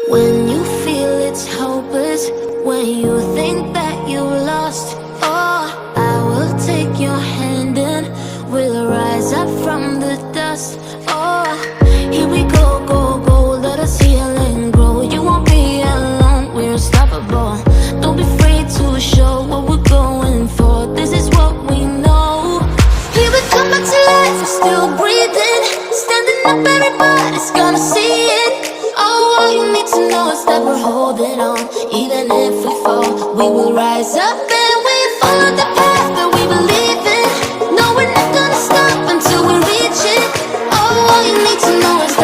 When you feel it's hopeless, when you think that you lost, oh, I will take your hand and we'll rise up from the dust. Oh, here we go, go, go, let us heal and grow. You won't be alone, we're unstoppable. Don't be afraid to show what we're going for. This is what we know. Here we come back to life, we're still breathing. Standing up, everybody's gonna see it. Oh, all you need to know is that we're holding on. Even if we fall, we will rise up and we follow the path that we believe in. No, we're not gonna stop until we reach it. Oh, all you need to know is